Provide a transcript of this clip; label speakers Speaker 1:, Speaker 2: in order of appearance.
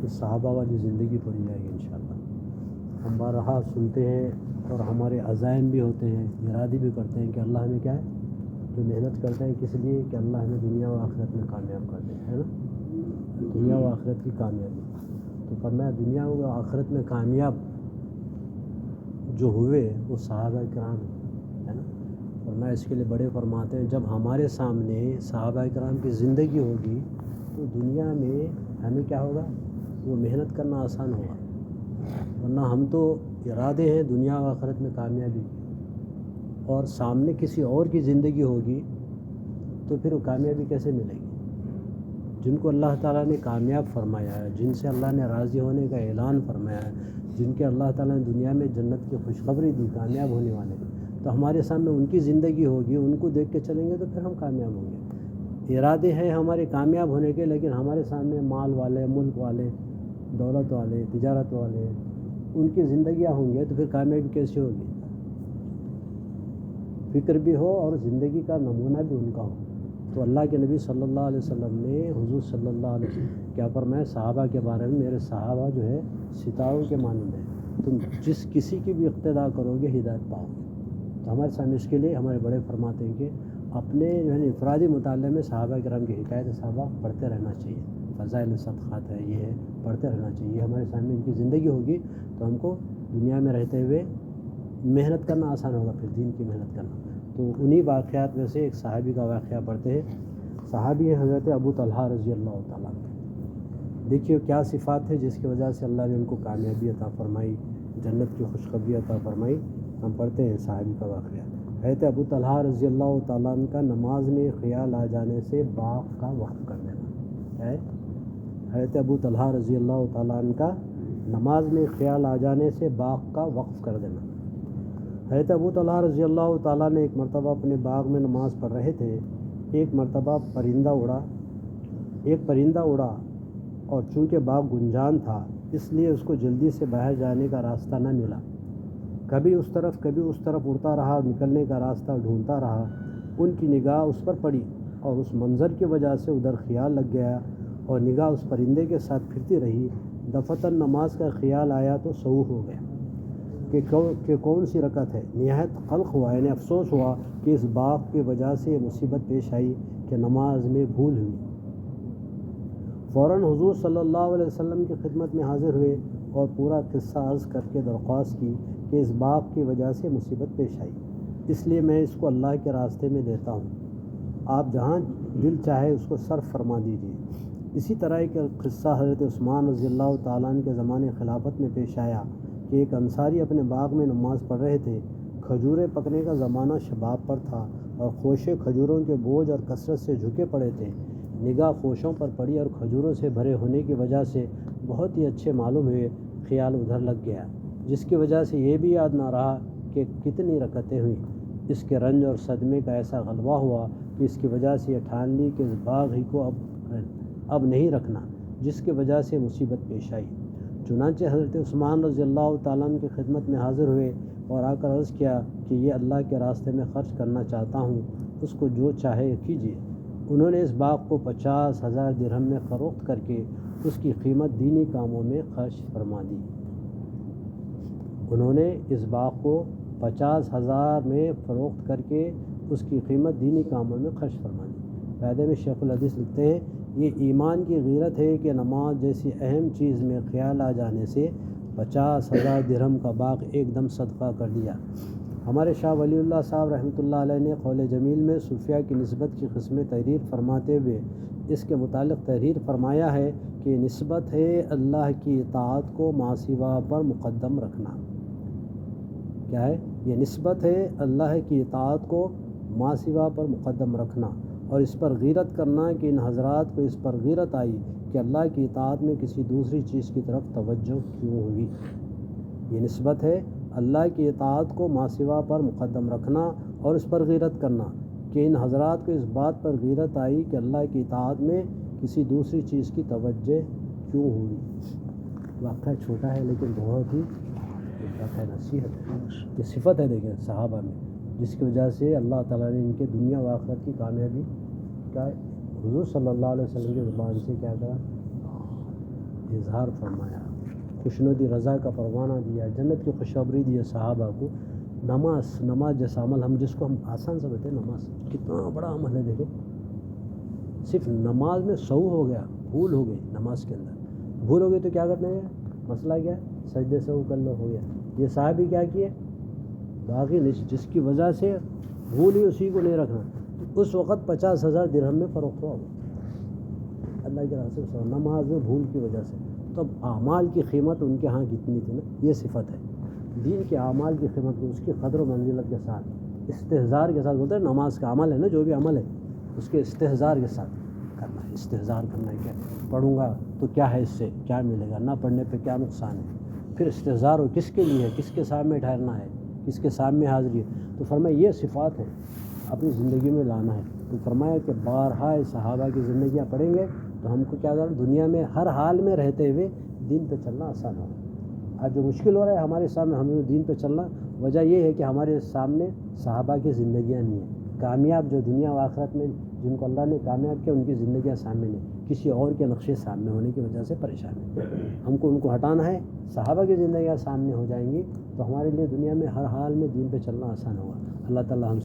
Speaker 1: کہ صحابہ والی زندگی پڑھی جائے گی انشاءاللہ۔ ہم بارہا سنتے ہیں اور ہمارے عزائم بھی ہوتے ہیں، ارادے بھی کرتے ہیں کہ اللہ ہمیں کیا ہے، جو محنت کرتے ہیں کس لیے کہ اللہ ہمیں دنیا و آخرت میں کامیاب کر دے، ہے نا، دنیا و آخرت کی کامیابی۔ تو فرمایا دنیا و آخرت میں کامیاب جو ہوئے وہ صحابہ کرام ہے نا۔ فرمایا اس کے لیے بڑے فرماتے ہیں جب ہمارے سامنے صحابہ کرام کی زندگی ہوگی تو دنیا میں ہمیں کیا ہوگا، وہ محنت کرنا آسان ہوگا، ورنہ ہم تو ارادے ہیں دنیا و آخرت میں کامیابی، اور سامنے کسی اور کی زندگی ہوگی تو پھر وہ کامیابی کیسے ملے گی؟ جن کو اللہ تعالیٰ نے کامیاب فرمایا ہے، جن سے اللہ نے راضی ہونے کا اعلان فرمایا ہے، جن کے اللہ تعالیٰ نے دنیا میں جنت کی خوشخبری دی کامیاب ہونے والے، تو ہمارے سامنے ان کی زندگی ہوگی، ان کو دیکھ کے چلیں گے تو پھر ہم کامیاب ہوں گے۔ ارادے ہیں ہمارے کامیاب ہونے کے، لیکن ہمارے سامنے مال والے، ملک والے، دولت والے، تجارت والے، ان کی زندگیاں ہوں گے تو پھر کامیابی کیسے ہوگی؟ فکر بھی ہو اور زندگی کا نمونہ بھی ان کا ہو۔ تو اللہ کے نبی صلی اللہ علیہ وسلم نے حضور صلی اللہ علیہ وسلم کیا فرمایا صحابہ کے بارے میں، میرے صحابہ جو ہے ستاروں کے مانند ہیں، تم جس کسی کی بھی اقتداء کرو گے ہدایت پاؤ گے۔ تو ہمارے سامنے اس کے لیے ہمارے بڑے فرماتے ہیں کہ اپنے انفرادی مطالعے میں صحابہ کرام کی حکایت صحابہ پڑھتے رہنا چاہیے، فضائل صدقات ہے، یہ ہے، پڑھتے رہنا چاہیے۔ ہمارے سامنے ان کی زندگی ہوگی تو ہم کو دنیا میں رہتے ہوئے محنت کرنا آسان ہوگا، پھر دین کی محنت کرنا۔ تو انہی واقعات میں سے ایک صحابی کا واقعہ پڑھتے ہیں۔ صحابی ہیں حضرت ابو طلحہ رضی اللہ تعالیٰ عنہ۔ دیکھیے کیا صفات ہے جس کی وجہ سے اللہ نے ان کو کامیابی عطا فرمائی، جنت کی خوشخبری عطا فرمائی۔ ہم پڑھتے ہیں صحابی کا واقعہ۔ حضرت ابو طلحہ رضی اللہ تعالیٰ عنہ کا نماز میں خیال آ جانے سے باغ کا وقف کر دینا ہے۔ حضرت ابو طلحہ رضی اللہ تعالیٰ عنہ کا نماز میں خیال آ جانے سے باغ کا وقف کر دینا۔ حضرت ابو طلحہ رضی اللہ تعالیٰ نے ایک مرتبہ اپنے باغ میں نماز پڑھ رہے تھے، ایک مرتبہ پرندہ اڑا اور چونکہ باغ گنجان تھا اس لیے اس کو جلدی سے باہر جانے کا راستہ نہ ملا، کبھی اس طرف اڑتا رہا، نکلنے کا راستہ ڈھونڈتا رہا۔ ان کی نگاہ اس پر پڑی اور اس منظر کی وجہ سے ادھر خیال لگ گیا اور نگاہ اس پرندے کے ساتھ پھرتی رہی۔ دفتر نماز کا خیال آیا تو سہو ہو گیا کہ کون سی رکعت ہے۔ نہایت قلق ہوا، یعنی افسوس ہوا کہ اس باغ کی وجہ سے یہ مصیبت پیش آئی کہ نماز میں بھول ہوئی۔ فوراً حضور صلی اللہ علیہ وسلم کی خدمت میں حاضر ہوئے اور پورا قصہ عرض کر کے درخواست کی کہ اس باغ کی وجہ سے مصیبت پیش آئی، اس لیے میں اس کو اللہ کے راستے میں دیتا ہوں، آپ جہاں دل چاہے اس کو صرف فرما دیجیے۔ اسی طرح ایک قصہ حضرت عثمان رضی اللہ تعالیٰ عنہ کے زمانے خلافت میں پیش آیا کہ ایک انصاری اپنے باغ میں نماز پڑھ رہے تھے۔ کھجوریں پکنے کا زمانہ شباب پر تھا اور خوشے کھجوروں کے بوجھ اور کثرت سے جھکے پڑے تھے۔ نگاہ خوشوں پر پڑی اور کھجوروں سے بھرے ہونے کی وجہ سے بہت ہی اچھے معلوم ہوئے، خیال ادھر لگ گیا، جس کی وجہ سے یہ بھی یاد نہ رہا کہ کتنی رکعتیں ہوئیں۔ اس کے رنج اور صدمے کا ایسا غلبہ ہوا کہ اس کی وجہ سے یہ ٹھان لی کہ اس باغ ہی کو اب نہیں رکھنا، جس کی وجہ سے مصیبت پیش آئی۔ چنانچہ حضرت عثمان رضی اللہ تعالیٰ عنہ کی خدمت میں حاضر ہوئے اور آ کر عرض کیا کہ یہ اللہ کے راستے میں خرچ کرنا چاہتا ہوں، اس کو جو چاہے کیجیے۔ انہوں نے اس باغ کو 50,000 درہم میں فروخت کر کے اس کی قیمت دینی کاموں میں خرچ فرما دی۔ انہوں نے اس باغ کو 50,000 میں فروخت کر کے اس کی قیمت دینی کاموں میں خرچ فرما دی۔ فائدے میں شیخ الحدیث لکھتے ہیں یہ ایمان کی غیرت ہے کہ نماز جیسی اہم چیز میں خیال آ جانے سے 50,000 درہم کا باغ ایک دم صدقہ کر دیا۔ ہمارے شاہ ولی اللہ صاحب رحمۃ اللہ علیہ نے قول جمیل میں صوفیہ کی نسبت کی قسم تحریر فرماتے ہوئے اس کے متعلق تحریر فرمایا ہے کہ یہ نسبت ہے اللہ کی اطاعت کو ما سوا پر مقدم رکھنا۔ کیا ہے؟ یہ نسبت ہے اللہ کی اطاعت کو ما سوا پر مقدم رکھنا اور اس پر غیرت کرنا کہ ان حضرات کو اس پر غیرت آئی کہ اللہ کی اطاعت میں کسی دوسری چیز کی طرف توجہ کیوں ہوئی۔ یہ نسبت ہے اللہ کی اطاعت کو ما سوا پر مقدم رکھنا اور اس پر غیرت کرنا کہ ان حضرات کو اس بات پر غیرت آئی کہ اللہ کی اطاعت میں کسی دوسری چیز کی توجہ کیوں ہوئی۔ واقعہ چھوٹا ہے لیکن بہت ہی نصیحت ہے، یہ صفت ہے دیکھیں صحابہ میں، جس کی وجہ سے اللہ تعالیٰ نے ان کے دنیا و آخرت کی کامیابی کا حضور صلی اللہ علیہ وسلم کی زبان سے کیا کرا، اظہار فرمایا، خوشنودی رضا کا پروانہ دیا، جنت کی خوشخبری دی صحابہ کو۔ نماز جیسا عمل جس کو ہم آسان سمجھتے ہیں، نماز کتنا بڑا عمل ہے۔ دیکھیں صرف نماز میں سہو ہو گیا، بھول ہو گئی نماز کے اندر، بھول ہو گئی تو کیا کرنا ہے؟ مسئلہ کیا ہے؟ سجدے سہو کر لو، ہو گیا۔ یہ صحابی کیا کیے؟ باقی جس کی وجہ سے بھول ہی اسی کو نہیں رکھنا، اس وقت 50,000 درہم میں فروخت ہوا اللہ کے راستے میں نماز میں بھول کی وجہ سے۔ تب اعمال کی قیمت ان کے ہاں کتنی تھی نا، یہ صفت ہے دین کے اعمال کی قیمت کو، اس کی قدر و منزلت کے ساتھ، استحضار کے ساتھ۔ بولتے ہیں نماز کا عمل ہے نا، جو بھی عمل ہے اس کے استحضار کے ساتھ کرنا ہے۔ استحضار کرنا ہے، کیا پڑھوں گا تو کیا ہے، اس سے کیا ملے گا، نہ پڑھنے پہ کیا نقصان ہے، پھر استحضار ہو کس کے لیے ہے، کس کے سامنے ٹھہرنا ہے، کس کے سامنے حاضری ہے۔ تو فرمایا یہ صفات ہے اپنی زندگی میں لانا ہے۔ تو فرمایا کہ بارہا صحابہ کی زندگیاں پڑھیں گے تو ہم کو کیا کرنا، دنیا میں ہر حال میں رہتے ہوئے دین پہ چلنا آسان ہوگا۔ آج جو مشکل ہو رہا ہے ہمارے سامنے ہمیں دین پہ چلنا، وجہ یہ ہے کہ ہمارے سامنے صحابہ کی زندگیاں نہیں ہیں۔ کامیاب جو دنیا و آخرت میں جن کو اللہ نے کامیاب کیا، ان کی زندگیاں سامنے نہیں، کسی اور کے نقشے سامنے ہونے کی وجہ سے پریشان ہیں۔ ہم کو ان کو ہٹانا ہے، صحابہ کی زندگیاں سامنے ہو جائیں گی تو ہمارے لیے دنیا میں ہر حال میں دین پہ چلنا آسان ہوگا۔ اللہ تعالیٰ ہم